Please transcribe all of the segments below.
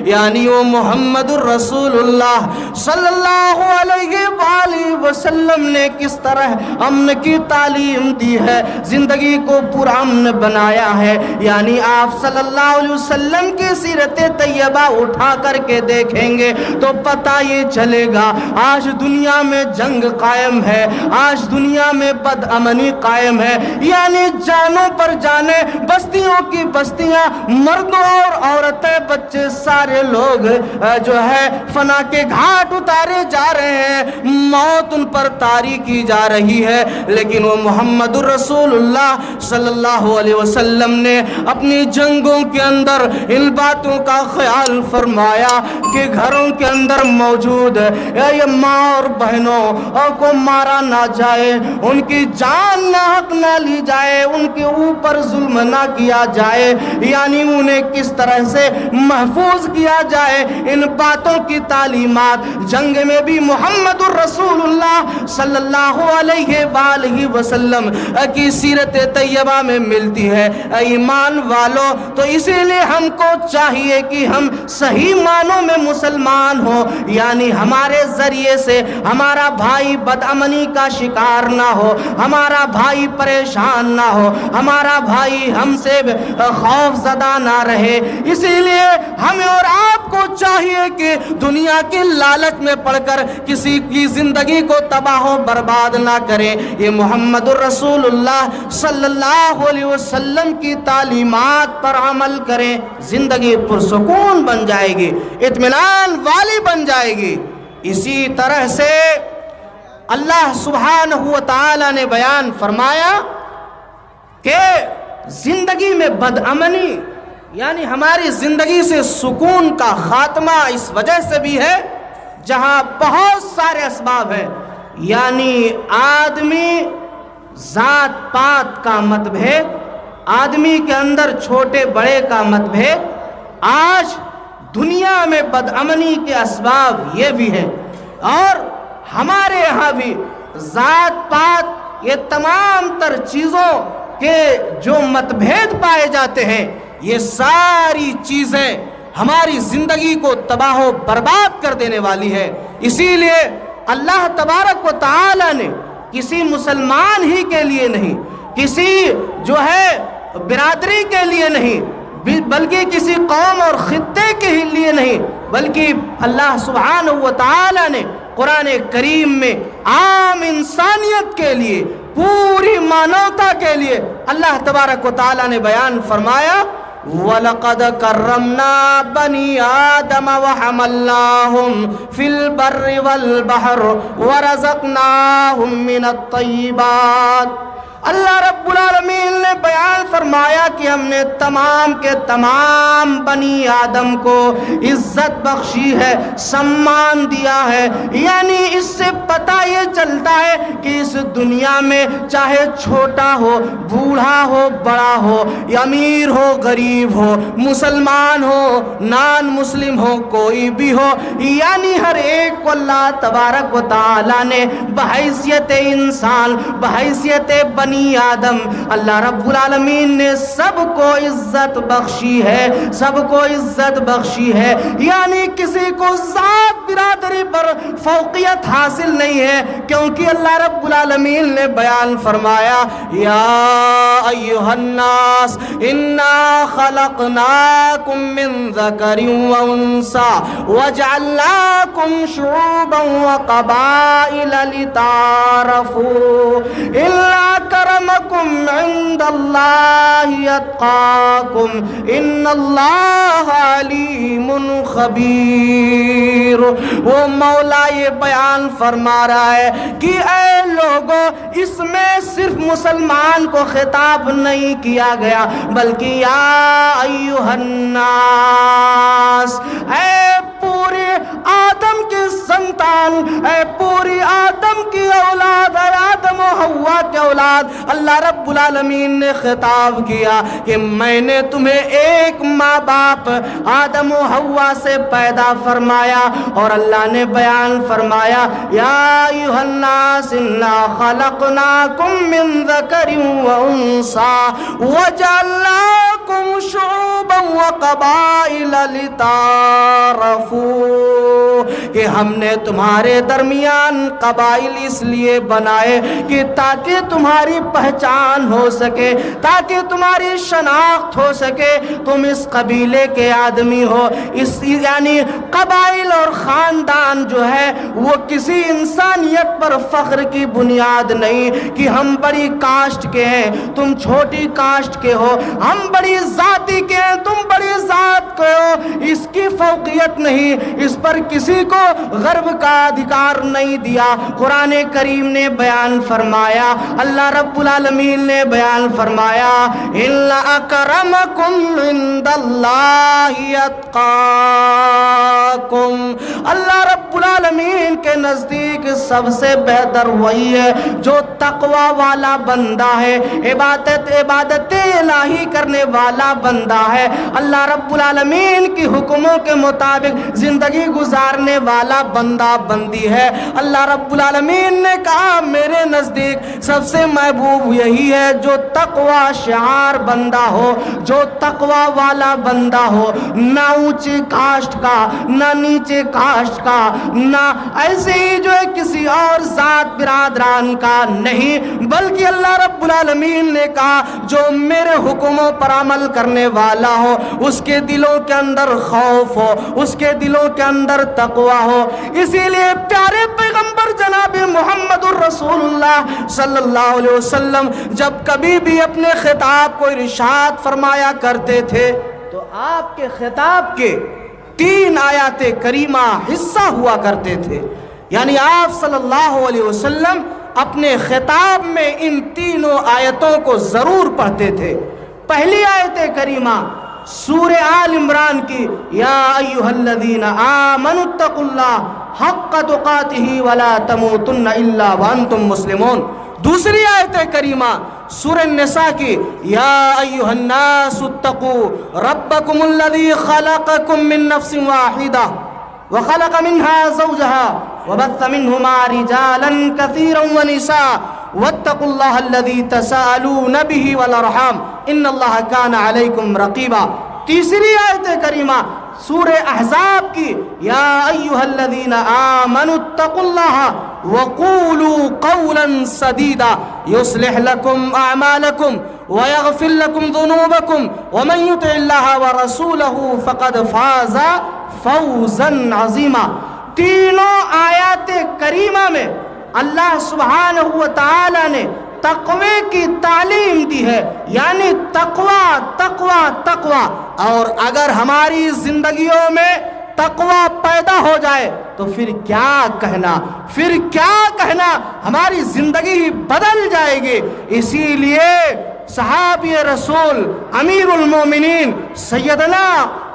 یعنی وہ محمد الرسول اللہ صلی اللہ علیہ وآلہ وسلم نے کس طرح امن کی تعلیم دی ہے، زندگی کو پرامن بنایا ہے۔ یعنی آپ صلی اللہ علیہ وسلم کی سیرت طیبہ اٹھا کر کے دیکھیں گے تو پتہ یہ چلے گا آج دنیا میں جنگ قائم ہے، آج دنیا میں بد امنی قائم ہے، یعنی جانوں پر جانیں، بستیوں کی بستیاں، مردوں اور عورتیں، بچے، سارے لوگ جو ہے فنا کے گھاٹ اتارے جا رہے ہیں، موت ان پر طاری کی جا رہی ہے۔ لیکن وہ محمد الرسول اللہ صلی اللہ علیہ وسلم نے اپنی جنگوں کے اندر ان باتوں کا خیال فرمایا کہ گھروں کے اندر موجود یہ ماں اور بہنوں کو مارا نہ جائے، ان کی جان ناحق نہ لی جائے، ان کے اوپر ظلم نہ کیا جائے، یعنی انہیں کس طرح سے محفوظ کیا جائے، ان باتوں کی تعلیمات جنگ میں بھی محمد الرسول اللہ صلی اللہ علیہ وآلہ وسلم کی سیرت طیبہ میں ملتی ہے۔ ایمان والو، تو اسی لیے ہم کو چاہیے کہ ہم صحیح معنوں میں مسلمان ہوں، یعنی ہمارے ذریعے سے ہمارا بھائی بد امنی کا شکار نہ ہو، ہمارا بھائی پریشان نہ ہو، ہمارا بھائی ہم سے خوف زدہ نہ رہے۔ اسی لیے ہمیں اور آپ کو چاہیے کہ دنیا کی لالچ میں پڑ کر کسی کی زندگی کو تباہ و برباد نہ کریں، یہ محمد الرسول اللہ صلی اللہ علیہ وسلم کی تعلیمات پر عمل کریں، زندگی پرسکون بن جائے گی، اطمینان والی بن جائے گی۔ اسی طرح سے اللہ سبحانہ و تعالی نے بیان فرمایا کہ زندگی میں بد امنی، یعنی ہماری زندگی سے سکون کا خاتمہ اس وجہ سے بھی ہے جہاں بہت سارے اسباب ہیں، یعنی آدمی ذات پات کا متبھید، آدمی کے اندر چھوٹے بڑے کا متبھید، آج دنیا میں بد امنی کے اسباب یہ بھی ہیں، اور ہمارے یہاں بھی ذات پات، یہ تمام تر چیزوں کے جو متبھید پائے جاتے ہیں، یہ ساری چیزیں ہماری زندگی کو تباہ و برباد کر دینے والی ہے۔ اسی لیے اللہ تبارک و تعالی نے کسی مسلمان ہی کے لیے نہیں، کسی جو ہے برادری کے لیے نہیں، بلکہ کسی قوم اور خطے کے ہی لیے نہیں، بلکہ اللہ سبحانہ و تعالی نے قرآن کریم میں عام انسانیت کے لیے، پوری مانوتا کے لیے اللہ تبارک و تعالی نے بیان فرمایا وَلَقَدْ كَرَّمْنَا بَنِي آدَمَ وَحَمَلْنَاهُمْ فِي الْبَرِّ وَالْبَحْرِ وَرَزَقْنَاهُمْ مِنَ الطَّيِّبَاتِ۔ اللہ رب العالمین نے بیان فرمایا کہ ہم نے تمام کے تمام بنی آدم کو عزت بخشی ہے، سمان دیا ہے، یعنی اس سے پتہ یہ چلتا ہے کہ اس دنیا میں چاہے چھوٹا ہو، بوڑھا ہو، بڑا ہو، امیر ہو، غریب ہو، مسلمان ہو، نان مسلم ہو، کوئی بھی ہو، یعنی ہر ایک کو اللہ تبارک و تعالی نے بحیثیت انسان، بحیثیت بنی آدم، اللہ رب العالمین نے سب کو عزت بخشی ہے، سب کو عزت بخشی ہے، یعنی کسی کو ذات برادری پر فوقیت حاصل نہیں ہے، کیونکہ اللہ رب العالمین نے بیان فرمایا یا ایھا الناس انا خلقناکم من ذکر و انثی وجعلناکم شعوبا وقبائل لتعارفوا کرمکم عند اللہ اتقاکم ان اللہ علیم خبیر۔ وہ مولا یہ بیان فرما رہا ہے کہ اے لوگوں، اس میں صرف مسلمان کو خطاب نہیں کیا گیا، بلکہ یا ایھا الناس، اے پورے آدم کی سنتان، اے پوری آدم کی اولاد، اے آدم و حوا کے اولاد، اللہ رب العالمین نے خطاب کیا کہ میں نے تمہیں ایک ماں باپ آدم و حوا سے پیدا فرمایا، اور اللہ نے بیان فرمایا یا ایھا الناس انا خلقناکم من ذکر و انثی وجعلناکم شعوبا وقبائل لتعارفوا، کہ ہم نے تمہارے درمیان قبائل اس لیے بنائے کہ تاکہ تمہاری پہچان ہو سکے، تاکہ تمہاری شناخت ہو سکے، تم اس قبیلے کے آدمی ہو۔ اس یعنی قبائل اور خاندان جو ہے وہ کسی انسانیت پر فخر کی بنیاد نہیں کہ ہم بڑی کاسٹ کے ہیں تم چھوٹی کاسٹ کے ہو، ہم بڑی ذاتی کے ہیں تم بڑی ذات کے ہو، اس کی فوقیت نہیں، اس پر کسی کو غرب کا ادھیکار نہیں دیا۔ قرآن کریم نے بیان فرمایا، اللہ رب العالمین نے بیان فرمایا ان اکرمکم عند اللہ اتقاکم، اللہ رب العالمین کے نزدیک سب سے بہتر وہی ہے جو تقوی والا بندہ ہے، عبادت الہی کرنے والا بندہ ہے، اللہ رب العالمین کی حکموں کے مطابق زندگی گزارنے والا بندہ بندی ہے۔ اللہ رب العالمین نے کہا میرے نزدیک سب سے محبوب یہی ہے جو تقوی شعار بندہ ہو، جو تقوی والا بندہ ہو، نہ اونچی کاسٹ کا نہ نیچے کاسٹ کا، نہ ایسے ہی جو ہے کسی اور ذات برادران کا نہیں، بلکہ اللہ رب العالمین نے کہا جو میرے حکموں پر عمل کرنے والا ہو، اس کے دلوں کے اندر خوف ہو، اس کے دلوں کے اندر تقوی ہو۔ اسی لیے پیارے پیغمبر جناب محمد الرسول اللہ صلی اللہ علیہ وسلم جب کبھی بھی اپنے خطاب کو ارشاد فرمایا کرتے تھے تو آپ کے خطاب کے 3 آیات کریمہ حصہ ہوا کرتے تھے، یعنی آپ صلی اللہ علیہ وسلم اپنے خطاب میں ان 3 آیتوں کو ضرور پڑھتے تھے۔ پہلی آیت کریمہ سورہ آل عمران کی یا ایھا الذین آمنوا اتقوا اللہ حق تقاتہ ولا تموتن الا وانتم مسلمون۔ دوسری آیت کریمہ سورہ النساء کی یا ایھا الناس اتقوا ربکم الذی خلقکم من نفس واحدہ وخلق منها زوجها وبث منهما رجالا كثيرا ونساء واتقوا الله الذي تساءلون به والارحام ان الله كان عليكم رقيبا۔ تیسری آیت کریمہ سورہ احزاب کی یا ایھا الذین آمنوا اتقوا اللہ وقولوا قولا سدیدا یصلح لکم اعمالکم ویغفر لکم ذنوبکم ومن یطع اللہ ورسولہ فقد فاز فوزا عظیما۔ تینوں آیات کریمہ میں اللہ سبحانہ و تعالی نے تقوی کی تعلیم دی ہے، یعنی تقوی تقوی تقوی، اور اگر ہماری زندگیوں میں تقوی پیدا ہو جائے تو پھر کیا کہنا، ہماری زندگی بدل جائے گی۔ اسی لیے صحابی رسول امیر المومنین سیدنا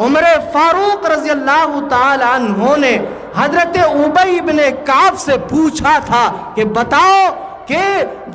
عمر فاروق رضی اللہ تعالی عنہ نے حضرت ابی بن کعب سے پوچھا تھا کہ بتاؤ کہ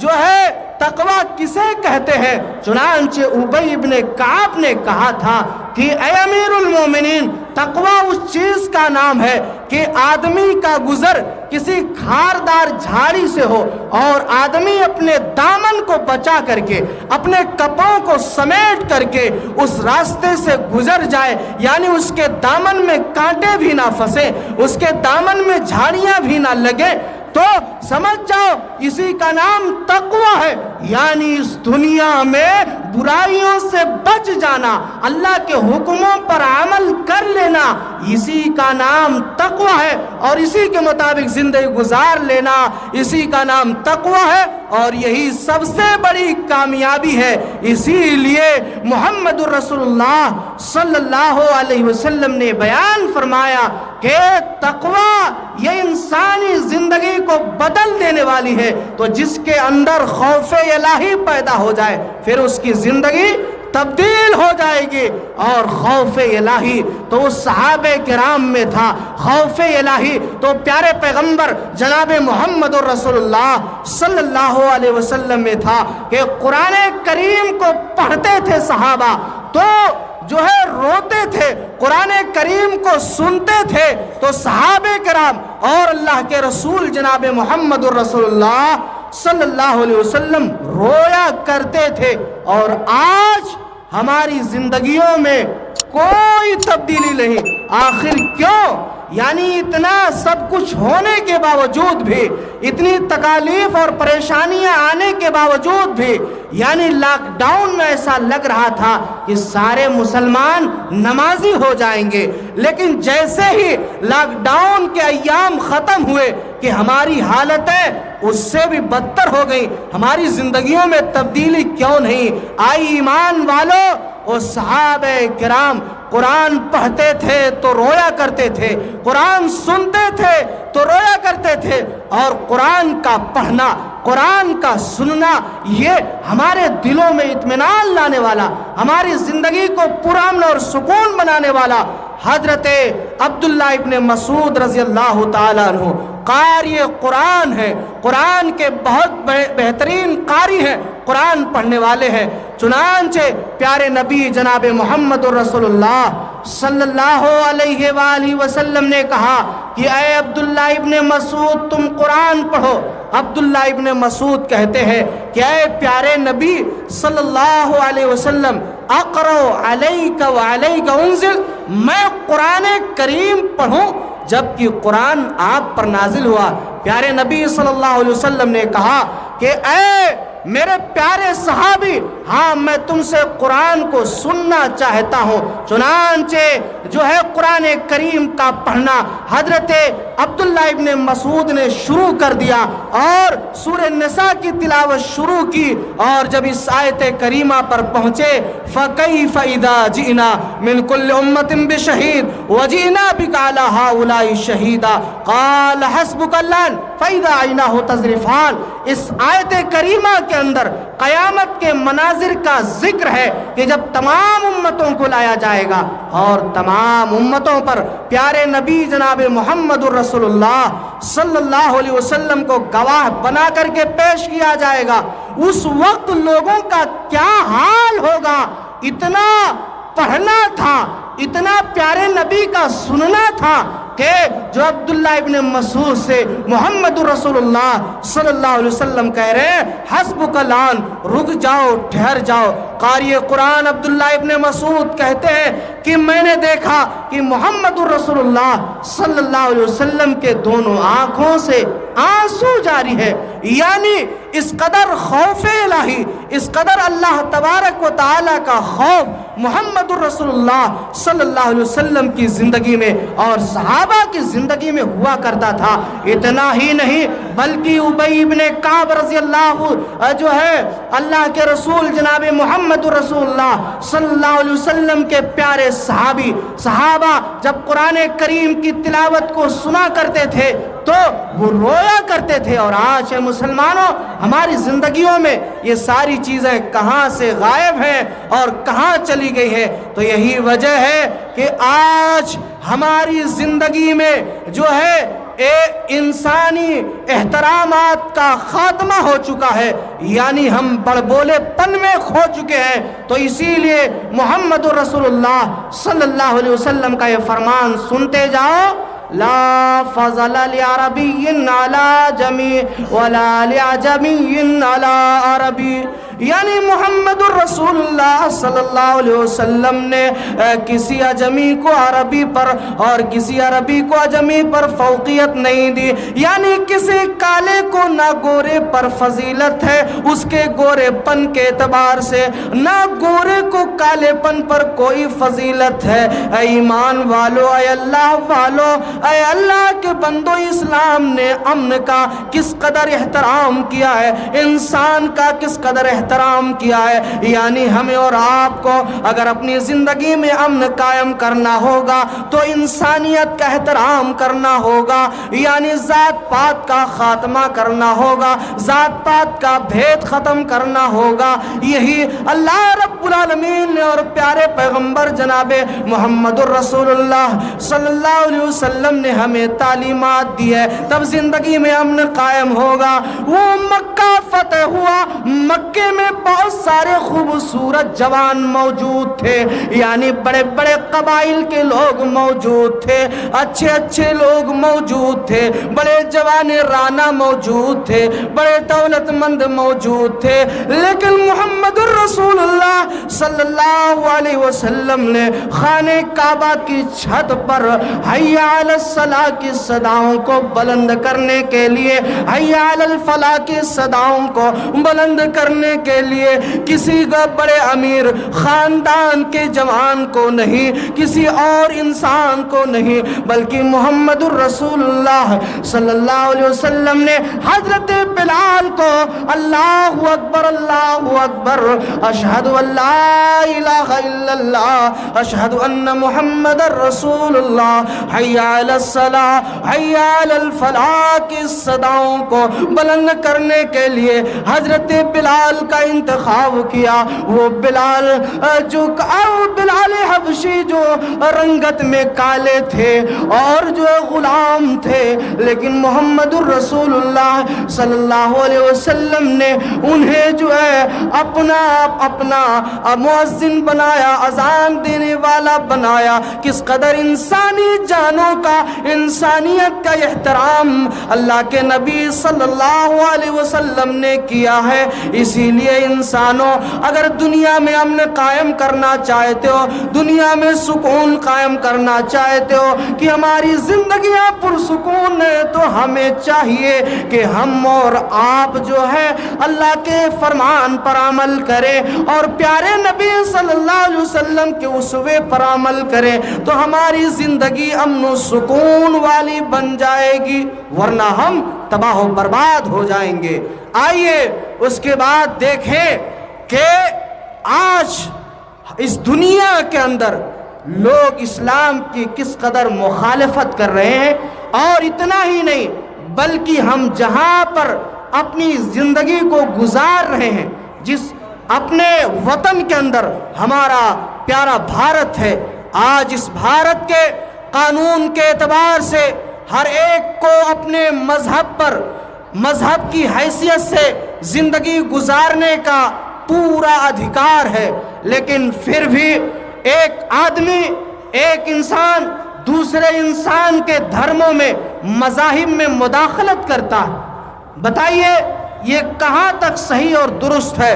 جو ہے تقوی کسے کہتے ہیں؟ چنانچہ ابی بن کعب نے کہا تھا کہ اے امیر المومنین، تقوی اس چیز کا نام ہے کہ آدمی کا گزر کسی کھاردار جھاڑی سے ہو اور آدمی اپنے دامن کو بچا کر کے، اپنے کپڑوں کو سمیٹ کر کے اس راستے سے گزر جائے، یعنی اس کے دامن میں کانٹے بھی نہ پھنسے، اس کے دامن میں جھاڑیاں بھی نہ لگے، تو سمجھ جاؤ اسی کا نام تقوی ہے، یعنی اس دنیا میں برائیوں سے بچ جانا، اللہ کے حکموں پر عمل کر لینا، اسی کا نام تقوی ہے، اور اسی کے مطابق زندگی گزار لینا اسی کا نام تقوی ہے، اور یہی سب سے بڑی کامیابی ہے۔ اسی لیے محمد الرسول اللہ صلی اللہ علیہ وسلم نے بیان فرمایا کہ تقوی یہ انسانی زندگی کو بدل دینے والی ہے، تو جس کے اندر خوف الہی پیدا ہو جائے پھر اس کی زندگی تبدیل ہو جائے گی۔ اور خوف الہی تو اس صحابہ کرام میں تھا، خوف الہی تو تو پیارے پیغمبر جناب محمد رسول اللہ صلی اللہ علیہ وسلم میں تھا کہ قرآن کریم کو پڑھتے تھے صحابہ تو جو ہے روتے تھے، قرآن کریم کو سنتے تھے تو صحابہ کرام اور اللہ کے رسول جناب محمد رسول اللہ صلی اللہ علیہ وسلم رویا کرتے تھے۔ اور آج ہماری زندگیوں میں کوئی تبدیلی نہیں۔ آخر کیوں؟ یعنی اتنا سب کچھ ہونے کے باوجود بھی، اتنی تکالیف اور پریشانیاں آنے کے باوجود بھی، یعنی لاک ڈاؤن میں ایسا لگ رہا تھا کہ سارے مسلمان نمازی ہو جائیں گے، لیکن جیسے ہی لاک ڈاؤن کے ایام ختم ہوئے کہ ہماری حالتیں اس سے بھی بدتر ہو گئی۔ ہماری زندگیوں میں تبدیلی کیوں نہیں آئی؟ ایمان والوں، وہ صحابہ کرام قرآن پڑھتے تھے تو رویا کرتے تھے، قرآن سنتے تھے تو رویا کرتے تھے، اور قرآن کا پڑھنا، قرآن کا سننا یہ ہمارے دلوں میں اطمینان لانے والا، ہماری زندگی کو پرامن اور سکون بنانے والا حضرت عبداللہ ابن مسعود رضی اللہ تعالیٰ عنہ قاری قرآن ہے، قرآن کے بہت بہترین قاری ہیں، قرآن پڑھنے والے ہیں۔ چنانچہ پیارے نبی جناب محمد رسول اللہ صلی اللہ علیہ وآلہ وسلم نے کہا کہ اے عبداللہ ابن مسعود تم قرآن پڑھو۔ عبداللہ ابن مسعود کہتے ہیں کہ اے پیارے نبی صلی اللہ علیہ وسلم اقرأ علیک وعلیک انزل، میں قرآن کریم پڑھوں جبکہ قرآن آپ پر نازل ہوا؟ پیارے نبی صلی اللہ علیہ وسلم نے کہا کہ اے میرے پیارے صحابی، ہاں میں تم سے قرآن کو سننا چاہتا ہوں۔ چنانچہ جو ہے قرآن کریم کا پڑھنا حضرت عبداللہ ابن مسعود نے شروع کر دیا اور سورہ نساء کی تلاوت شروع کی، اور جب اس آیت کریمہ پر پہنچے فَكَيْفَ إِذَا جِئْنَا مِنْ كُلِّ أُمَّةٍ بِشَهِيدٍ وَجِئْنَا بِكَ عَلَى هَؤُلَاءِ شَهِيدًا قَالَ حَسْبُكَ اللَّهُ فَإِذَا عَيْنَاهُ تَذْرِفَانِ۔ اس آیت کریمہ کے اندر قیامت کے مناظر کا ذکر ہے کہ جب تمام امتوں کو لایا جائے گا اور تمام امتوں پر پیارے نبی جناب محمد رسول اللہ صلی اللہ علیہ وسلم کو گواہ بنا کر کے پیش کیا جائے گا، اس وقت لوگوں کا کیا حال ہوگا؟ اتنا پڑھنا تھا، اتنا پیارے نبی کا سننا تھا کہ جو عبداللہ ابن مسعود سے محمد رسول اللہ صلی اللہ علیہ وسلم کہہ رہے ہیں حسبک الآن، رک جاؤ، ٹھہر جاؤ۔ قاری قرآن عبداللہ ابن مسعود کہتے ہیں کہ میں نے دیکھا کہ محمد رسول اللہ صلی اللہ علیہ وسلم کے دونوں آنکھوں سے آنسو جاری ہے، یعنی اس قدر خوف الہی، اس قدر اللہ تبارک و تعالیٰ کا خوف محمد رسول اللہ صلی اللہ علیہ وسلم کی زندگی میں اور صحابہ کی زندگی میں ہوا کرتا تھا۔ اتنا ہی نہیں بلکہ ابی ابن کعب رضی اللہ جو ہے اللہ کے رسول جناب محمد رسول اللہ صلی اللہ علیہ وسلم کے پیارے صحابہ جب قرآن کریم کی تلاوت کو سنا کرتے تھے تو وہ رویا کرتے تھے۔ اور آج مسلمانوں ہماری زندگیوں میں یہ ساری چیزیں کہاں سے غائب ہیں اور کہاں چلی گئی ہے؟ تو یہی وجہ ہے کہ آج ہماری زندگی میں جو ہے انسانی احترامات کا خاتمہ ہو چکا ہے، یعنی ہم بڑبولے پن میں کھو چکے ہیں۔ تو اسی لیے محمد رسول اللہ صلی اللہ علیہ وسلم کا یہ فرمان سنتے جاؤ، لا فضل لعربی علی جمی ولا لعجمی علی عربی، یعنی محمد الرسول اللہ صلی اللہ علیہ وسلم نے کسی عجمی کو عربی پر اور کسی عربی کو عجمی پر فوقیت نہیں دی، یعنی کسی کالے کو نہ گورے پر فضیلت ہے اس کے گورے پن کے اعتبار سے، نہ گورے کو کالے پن پر کوئی فضیلت ہے۔ اے ایمان والو، اے اللہ والو، اے اللہ کے بندو، اسلام نے امن کا کس قدر احترام کیا ہے، انسان کا کس قدر احترام احترام کیا ہے. یعنی ہمیں اور آپ کو اگر اپنی زندگی میں امن قائم کرنا ہوگا تو انسانیت کا احترام کرنا ہوگا, یعنی ذات پات کا خاتمہ کرنا ہوگا, ذات پات کا بھید ختم کرنا ہوگا. یہی اللہ رب العالمین نے اور پیارے پیغمبر جناب محمد الرسول اللہ صلی اللہ علیہ وسلم نے ہمیں تعلیمات دی ہے, تب زندگی میں امن قائم ہوگا. وہ مکہ فتح ہوا, مکے میں بہت سارے خوبصورت جوان موجود تھے, یعنی بڑے بڑے قبائل کے لوگ موجود تھے, اچھے اچھے لوگ موجود تھے, بڑے جوان رانا موجود تھے, بڑے دولت مند موجود تھے. لیکن محمد الرسول اللہ صلی اللہ علیہ وسلم نے خانہ کعبہ کی چھت پر حی علی الصلاۃ کی صداؤں کو بلند کرنے کے لیے, حی علی الفلاح کی صداؤں کو بلند کرنے کے لیے کسی کا بڑے امیر خاندان کے جوان کو نہیں, کسی اور انسان کو نہیں, بلکہ محمد الرسول اللہ صلی اللہ علیہ وسلم نے حضرت بلال کو اللہ اکبر اللہ اکبر اشہد ان لا الہ الا اللہ اشہد ان محمد الرسول اللہ حی علی الصلاۃ حی علی الفلاح کی صداؤں کو بلند کرنے کے لیے حضرت بلال کا انتخاب کیا. وہ بلال جو بلال حبشی جو رنگت میں کالے تھے اور جو غلام تھے, لیکن محمد الرسول اللہ صلی اللہ علیہ وسلم نے انہیں جو ہے اپنا مؤذن بنایا, اذان دینے والا بنایا. کس قدر انسانی جانوں کا, انسانیت کا احترام اللہ کے نبی صلی اللہ علیہ وسلم نے کیا ہے. اسی لیے انسانوں اگر دنیا میں امن قائم کرنا چاہتے ہو, دنیا میں سکون قائم کرنا چاہتے ہو کہ ہماری زندگیاں پرسکون ہے, تو ہمیں چاہیے کہ ہم اور آپ جو ہے اللہ کے فرمان پر عمل کریں اور پیارے نبی صلی اللہ علیہ وسلم کے اسوے پر عمل کریں, تو ہماری زندگی امن و سکون والی بن جائے گی, ورنہ ہم تباہ و برباد ہو جائیں گے. آئیے اس کے بعد دیکھیں کہ آج اس دنیا کے اندر لوگ اسلام کی کس قدر مخالفت کر رہے ہیں. اور اتنا ہی نہیں بلکہ ہم جہاں پر اپنی زندگی کو گزار رہے ہیں, جس اپنے وطن کے اندر ہمارا پیارا بھارت ہے, آج اس بھارت کے قانون کے اعتبار سے ہر ایک کو اپنے مذہب پر, مذہب کی حیثیت سے زندگی گزارنے کا پورا ادھیکار ہے. لیکن پھر بھی ایک آدمی, ایک انسان دوسرے انسان کے دھرموں میں, مذاہب میں مداخلت کرتا ہے. بتائیے یہ کہاں تک صحیح اور درست ہے؟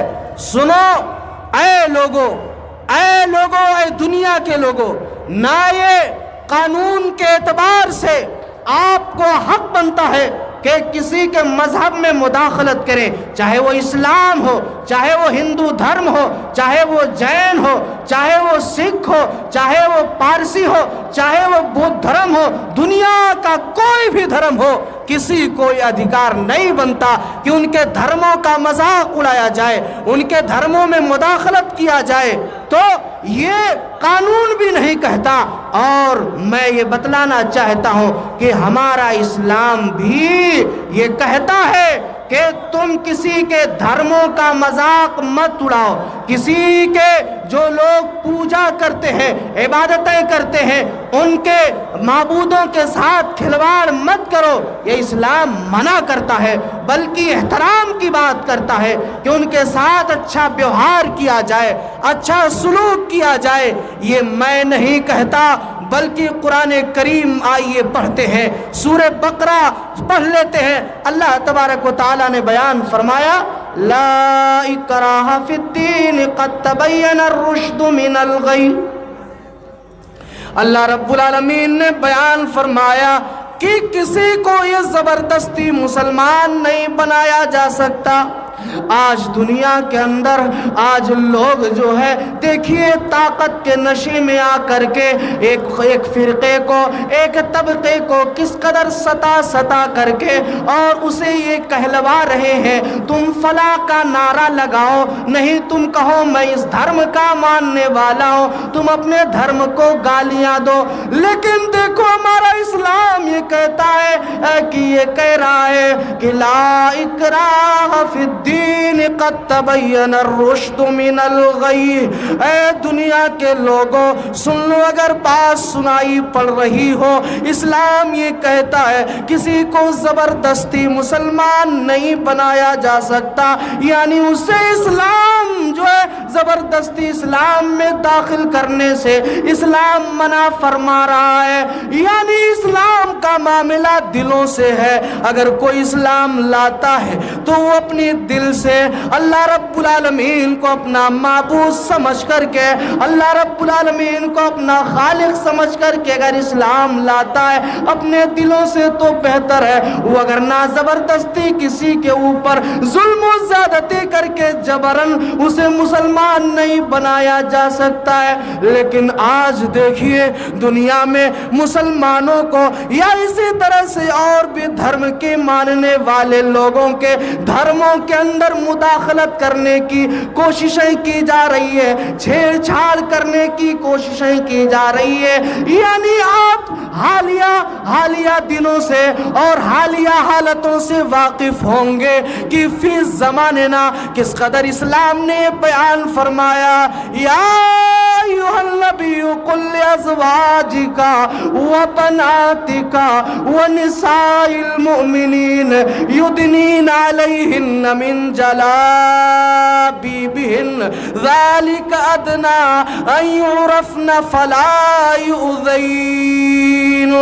سنو اے لوگو, اے دنیا کے لوگوں, نہ یہ قانون کے اعتبار سے آپ کو حق بنتا ہے کہ کسی کے مذہب میں مداخلت کریں, چاہے وہ اسلام ہو, چاہے وہ ہندو دھرم ہو, چاہے وہ جین ہو, چاہے وہ سکھ ہو, چاہے وہ پارسی ہو, چاہے وہ بدھ دھرم ہو, دنیا کا کوئی بھی دھرم ہو, کسی کو یہ ادھیکار نہیں بنتا کہ ان کے دھرموں کا مذاق اڑایا جائے, ان کے دھرموں میں مداخلت کیا جائے. تو یہ قانون بھی نہیں کہتا, اور میں یہ بتلانا چاہتا ہوں کہ ہمارا اسلام بھی یہ کہتا ہے کہ تم کسی کے دھرموں کا مذاق مت اڑاؤ, کسی کے جو لوگ پوجا کرتے ہیں, عبادتیں کرتے ہیں, ان کے معبودوں کے ساتھ کھلواڑ مت کرو. یہ اسلام منع کرتا ہے, بلکہ احترام کی بات کرتا ہے کہ ان کے ساتھ اچھا ویوہار کیا جائے, اچھا سلوک کیا جائے. یہ میں نہیں کہتا بلکہ قرآن کریم آئیے پڑھتے ہیں, سورہ بقرہ پڑھ لیتے ہیں. اللہ تبارک و تعالیٰ نے بیان فرمایا لا اکراہ فی الدین قد تبین الرشد من الغی. اللہ رب العالمین نے بیان فرمایا کہ کسی کو یہ زبردستی مسلمان نہیں بنایا جا سکتا, آج دنیا کے اندر آج لوگ جو ہے دیکھیے طاقت کے نشے میں آ کر کے ایک فرقے کو ایک طبقے کو کس قدر ستا کر کے اور اسے یہ کہلوا رہے ہیں تم فلاں کا نعرہ لگاؤ، نہیں تم کہو میں اس دھرم کا ماننے والا ہوں، تم اپنے دھرم کو گالیاں دو۔ لیکن دیکھو ہمارا اسلام یہ کہتا ہے کہ یہ کہہ رہا ہے کہ لا اکراہ فی الدین قد تبین الرشد من الغی۔ اے دنیا کے لوگوں سن لو، اگر بات سنائی پڑ رہی ہو، اسلام یہ کہتا ہے کسی کو زبردستی مسلمان نہیں بنایا جا سکتا، یعنی اسے اسلام جو ہے زبردستی اسلام میں داخل کرنے سے اسلام منع فرما رہا ہے، یعنی اسلام کا معاملہ دلوں سے ہے۔ اگر کوئی اسلام لاتا ہے تو وہ اپنی دل سے اللہ رب العالمین کو اپنا معبود سمجھ کر کے، اللہ رب العالمین کو اپنا خالق سمجھ کر کے اگر اسلام لاتا ہے اپنے دلوں سے تو بہتر ہے، وہ اگر نہ زبردستی کسی کے اوپر ظلم و زیادتی کر کے جبرن اسے مسلمان نہیں بنایا جا سکتا ہے۔ لیکن آج دیکھیے دنیا میں مسلمانوں کو یا اسی طرح سے اور بھی دھرم کے ماننے والے لوگوں کے دھرموں کے اندر مداخلت کرنے کی کوششیں کی جا رہی ہے، چھیڑ چھاڑ کرنے کی کوششیں کی جا رہی ہے، یعنی آپ حالیہ دنوں سے اور حالیہ حالتوں سے واقف ہوں گے کہ فی زماننا کس قدر اسلام نے بیان فرمایا، یا ایھا النبی قل لازواجک وبناتک ونساء المؤمنین یدنین علیہن من جلابیبہن ذالک ادنی ان یعرفن فلا یؤذین۔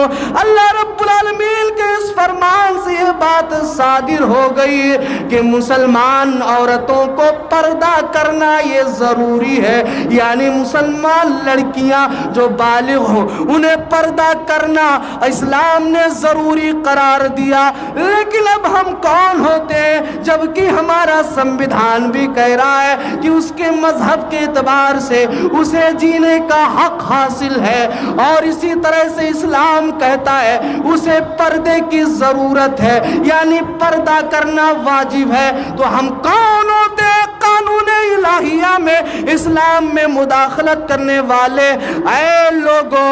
اللہ رب العالمین کے اس فرمان سے یہ بات صادر ہو گئی کہ مسلمان عورتوں کو پردہ کرنا یہ ضروری ہے، یعنی مسلمان لڑکیاں جو بالغ ہوں انہیں پردہ کرنا اسلام نے ضروری قرار دیا۔ لیکن اب ہم کون ہوتے ہیں جبکہ ہمارا سنویدھان بھی کہہ رہا ہے کہ اس کے مذہب کے اعتبار سے اسے جینے کا حق حاصل ہے، اور اسی طرح سے اسلام کہتا ہے اسے پردے کی ضرورت ہے، یعنی پردہ کرنا واجب ہے۔ تو ہم کون ہوتے ہیں قانون الہیہ میں اسلام میں مداخلت کرنے والے؟ اے لوگوں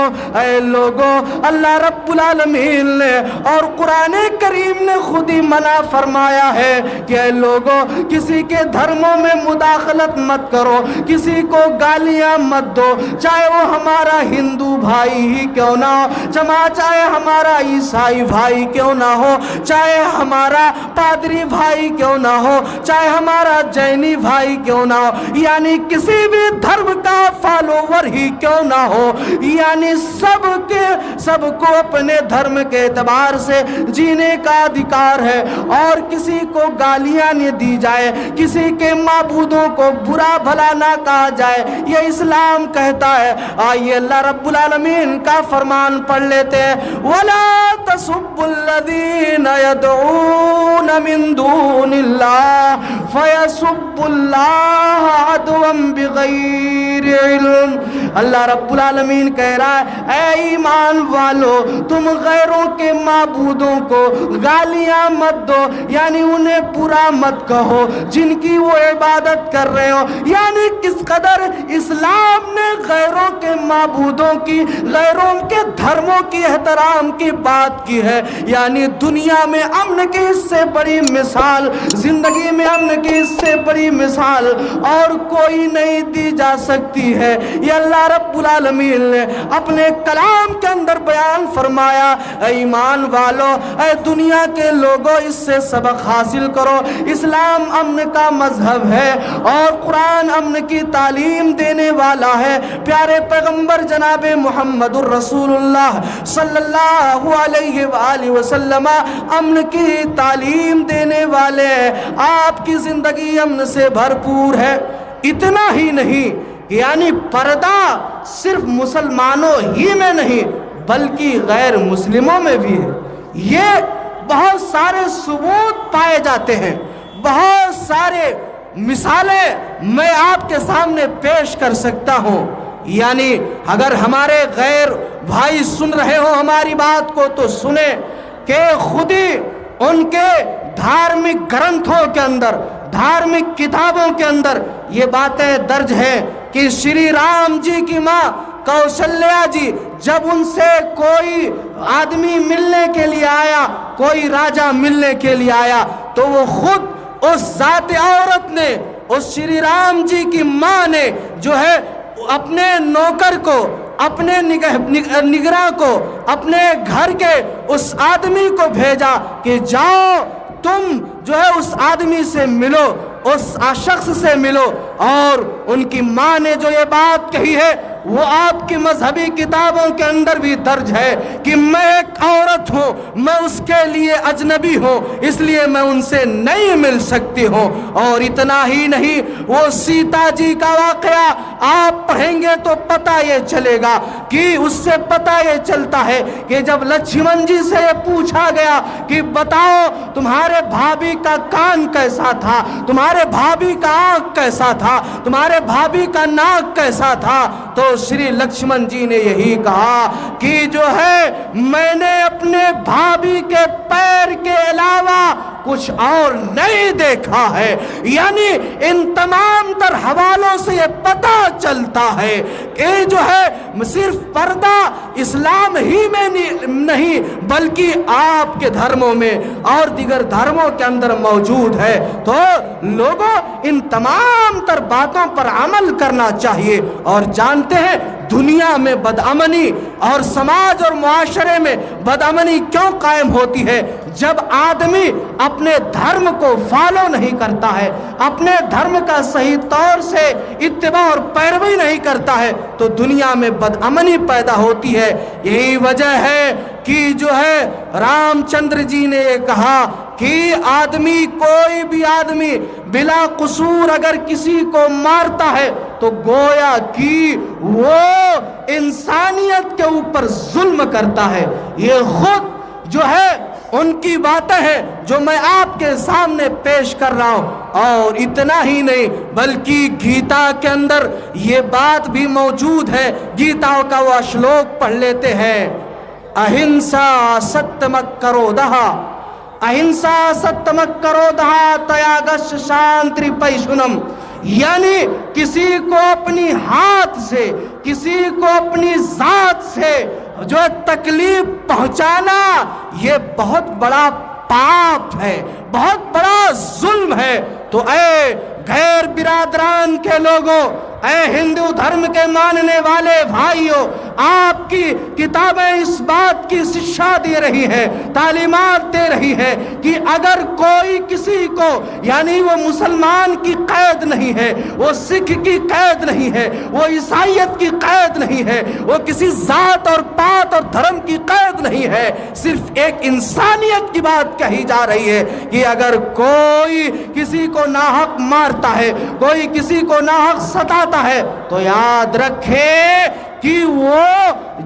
اللہ رب العالمین نے اور قرآن کریم نے خود ہی منع فرمایا ہے کہ اے لوگوں کسی کے دھرموں میں مداخلت مت کرو، کسی کو گالیاں مت دو، چاہے وہ ہمارا ہندو بھائی ہی کیوں نہ ہو، چاہے ہمارا عیسائی بھائی کیوں نہ ہو، چاہے ہمارا پادری بھائی کیوں نہ ہو، چاہے ہمارا جینی بھائی کیوں نہ ہو، یعنی کسی بھی دھرم کا فالوور ہی کیوں نہ ہو، یعنی سب کو اپنے دھرم کے اعتبار سے جینے کا ادھیکار ہے، اور کسی کو گالیاں نہ دی جائے، کسی کے معبودوں کو برا بھلا نہ کہا جائے، یہ اسلام کہتا ہے۔ آئیے اللہ رب العالمین کا فرمان پڑھ لیتے ہیں، وَلَا تَسُبُّوا الَّذِينَ يَدْعُونَ مِن دُونِ اللَّهِ فَيَسُبُّوا اللَّهَ عَدْوًا بِغَيْرِ عِلْمٍ۔ اللہ رب العالمین کہہ رہا ہے اے ایمان والو تم غیروں کے معبودوں کو گالیاں مت دو، یعنی انہیں برا مت کہو جن کی وہ عبادت کر رہے ہو، یعنی کس قدر اسلام نے غیروں کے معبودوں کی، غیروں کے دھرموں کی احترام کی بات کی ہے، یعنی دنیا میں امن کی اس سے بڑی مثال، زندگی میں امن کی اس سے بڑی مثال اور کوئی نہیں دی جا سکتی ہے۔ یہ اللہ رب العالمین نے اپنے کلام کے اندر بیان فرمایا۔ اے ایمان والو، اے دنیا کے لوگوں اس سے سبق حاصل کرو، اسلام امن کا مذہب ہے اور قرآن امن کی تعلیم دینے والا ہے۔ پیارے پیغمبر جناب محمد الرسول اللہ صلی اللہ علیہ وآلہ وسلم امن کی تعلیم دینے والے، آپ کی زندگی امن سے بھرپور ہے۔ اتنا ہی نہیں، یعنی پردہ صرف مسلمانوں ہی میں نہیں بلکہ غیر مسلموں میں بھی ہے۔ یہ بہت سارے ثبوت پائے جاتے ہیں، بہت سارے مثالیں میں آپ کے سامنے پیش کر سکتا ہوں. یعنی اگر ہمارے غیر بھائی سن رہے ہوں ہماری بات کو تو سنیں کہ خود ہی ان کے دھارمک گرنتھوں کے اندر، دھارمک کتابوں کے اندر یہ باتیں درج ہیں کہ شری رام جی کی ماں کوشلیہ جی جب ان سے کوئی آدمی ملنے کے لیے آیا، کوئی راجہ ملنے کے لیے آیا، تو وہ خود اس ذات عورت نے، اس شری رام جی کی ماں نے جو ہے اپنے نوکر کو، اپنے نگراں کو، اپنے گھر کے اس آدمی کو بھیجا کہ جاؤ تم جو ہے اس آدمی سے ملو، اس شخص سے ملو. اور ان کی ماں نے جو یہ بات کہی ہے وہ آپ کی مذہبی کتابوں کے اندر بھی درج ہے کہ میں ایک عورت ہوں، میں اس کے لیے اجنبی ہوں، اس لیے میں ان سے نہیں مل سکتی ہوں. اور اتنا ہی نہیں، وہ سیتا جی کا واقعہ آپ پڑھیں گے تو پتہ یہ چلے گا کہ اس سے پتہ یہ چلتا ہے کہ جب لکشمن جی سے یہ پوچھا گیا کہ بتاؤ تمہارے بھابھی کا کان کیسا تھا، تمہارے بھابھی کا آنکھ کیسا تھا، تمہارے بھابھی کا ناک کیسا تھا، تو شری لکشمن جی نے یہی کہا کہ جو ہے میں نے اپنے بھابھی کے پیر کے علاوہ کچھ اور نہیں دیکھا ہے. یعنی ان تمام تر حوالوں سے یہ پتہ چلتا ہے کہ جو ہے صرف پردہ اسلام ہی میں نہیں بلکہ آپ کے دھرموں میں اور دیگر دھرموں کے اندر موجود ہے. تو لوگوں ان تمام تر باتوں پر عمل کرنا چاہیے. اور جانتے ہیں دنیا میں بدامنی اور سماج اور معاشرے میں بدامنی کیوں قائم ہوتی ہے؟ جب آدمی اپنے دھرم کو فالو نہیں کرتا ہے، اپنے دھرم کا صحیح طور سے اتباع اور پیروی نہیں کرتا ہے تو دنیا میں بدامنی پیدا ہوتی ہے. یہی وجہ ہے کہ جو ہے رام چندر جی نے یہ کہا کہ آدمی، کوئی بھی آدمی بلا قصور اگر کسی کو مارتا ہے تو گویا کہ وہ انسانیت کے اوپر ظلم کرتا ہے. یہ خود جو ہے ان کی باتیں ہیں جو میں آپ کے سامنے پیش کر رہا ہوں. اور اتنا ہی نہیں بلکہ گیتا کے اندر یہ بات بھی موجود ہے. گیتا کا وہ شلوک پڑھ لیتے ہیں، اہنسا ستمک کرودھا، اہنسا ستمک کرودھا تیاگش شانتری پیشنم. یعنی کسی کو اپنی ہاتھ سے، کسی کو اپنی ذات سے جو تکلیف پہنچانا یہ بہت بڑا پاپ ہے، بہت بڑا ظلم ہے. تو اے غیر برادران کے لوگوں، اے ہندو دھرم کے ماننے والے بھائیوں، آپ کی کتابیں اس بات کی شکشا دے رہی ہے، تعلیمات دے رہی ہے کہ اگر کوئی کسی کو، یعنی وہ مسلمان کی قید نہیں ہے، وہ سکھ کی قید نہیں ہے، وہ عیسائیت کی قید نہیں ہے، وہ کسی ذات اور پات اور دھرم کی قید نہیں ہے، صرف ایک انسانیت کی بات کہی جا رہی ہے کہ اگر کوئی کسی کو ناحق مارتا ہے، کوئی کسی کو ناحق ستاتا ہے تو یاد رکھے کہ وہ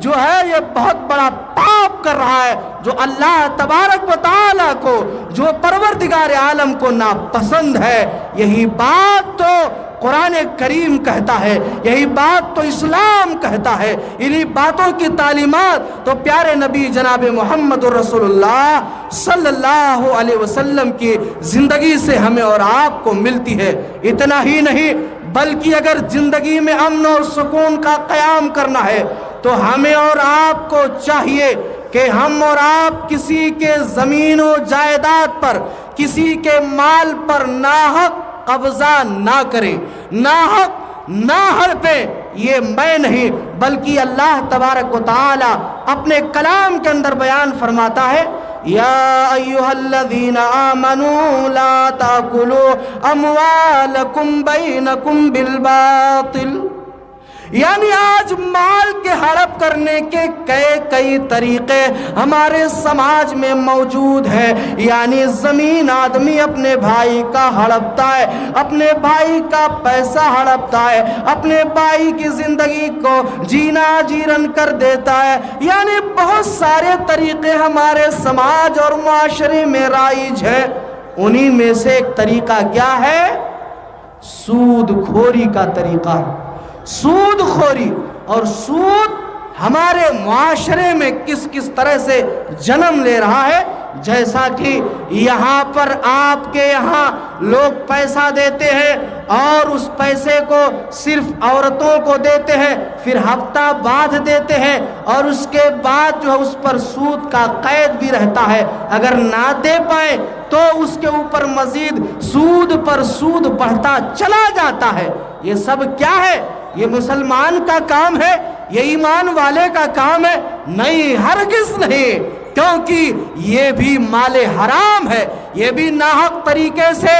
جو ہے یہ بہت بڑا پاپ کر رہا ہے جو اللہ تبارک و تعالیٰ کو، جو پروردگار عالم کو ناپسند ہے. یہی بات تو قرآن کریم کہتا ہے، یہی بات تو اسلام کہتا ہے. انہی باتوں کی تعلیمات تو پیارے نبی جناب محمد رسول اللہ صلی اللہ علیہ وسلم کی زندگی سے ہمیں اور آپ کو ملتی ہے. اتنا ہی نہیں بلکہ اگر زندگی میں امن اور سکون کا قیام کرنا ہے تو ہمیں اور آپ کو چاہیے کہ ہم اور آپ کسی کے زمین و جائیداد پر، کسی کے مال پر ناحق قبضہ نہ کریں، ناحق نہ ہڑپیں. یہ میں نہیں بلکہ اللہ تبارک و تعالی اپنے کلام کے اندر بیان فرماتا ہے، یا ایھا الذین آمنوا لا تاکلوا اموالکم بینکم بالباطل. یعنی آج مال کے ہڑپ کرنے کے کئی طریقے ہمارے سماج میں موجود ہیں. یعنی زمین آدمی اپنے بھائی کا ہڑپتا ہے، اپنے بھائی کا پیسہ ہڑپتا ہے، اپنے بھائی کی زندگی کو جینا جیرن کر دیتا ہے. یعنی بہت سارے طریقے ہمارے سماج اور معاشرے میں رائج ہے. انہی میں سے ایک طریقہ کیا ہے؟ سود خوری کا طریقہ۔ سود خوری، اور سود ہمارے معاشرے میں کس کس طرح سے جنم لے رہا ہے، جیسا کہ یہاں پر آپ کے یہاں لوگ پیسہ دیتے ہیں اور اس پیسے کو صرف عورتوں کو دیتے ہیں، پھر ہفتہ بعد دیتے ہیں، اور اس کے بعد جو ہے اس پر سود کا قید بھی رہتا ہے، اگر نہ دے پائیں تو اس کے اوپر مزید سود پر سود بڑھتا چلا جاتا ہے۔ یہ سب کیا ہے؟ یہ مسلمان کا کام ہے؟ یہ ایمان والے کا کام ہے؟ نہیں، ہرگز نہیں، کیونکہ یہ بھی مال حرام ہے، یہ بھی ناحق طریقے سے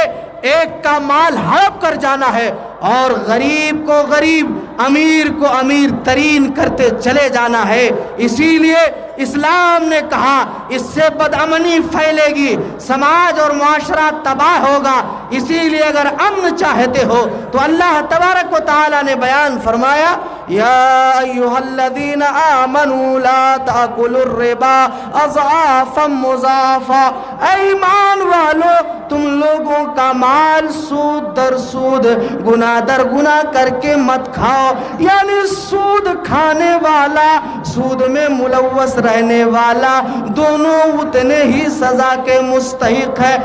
ایک کا مال ہڑپ کر جانا ہے، اور غریب کو غریب، امیر کو امیر ترین کرتے چلے جانا ہے۔ اسی لیے اسلام نے کہا اس سے بدامنی پھیلے گی، سماج اور معاشرہ تباہ ہوگا۔ اسی لیے اگر امن چاہتے ہو تو اللہ تبارک و تعالی نے بیان فرمایا، یا ایھا الذین آمنوا لا تأکلوا الربا اضعافا مضاعفا، اے ایمان والو تم لوگوں کا مال سود در سود، گناہ در گناہ کر کے مت کھاؤ، یعنی سود کھانے والا، سود میں ملوث رہنے والا، دونوں اتنے ہی سزا کے مستحق ہے۔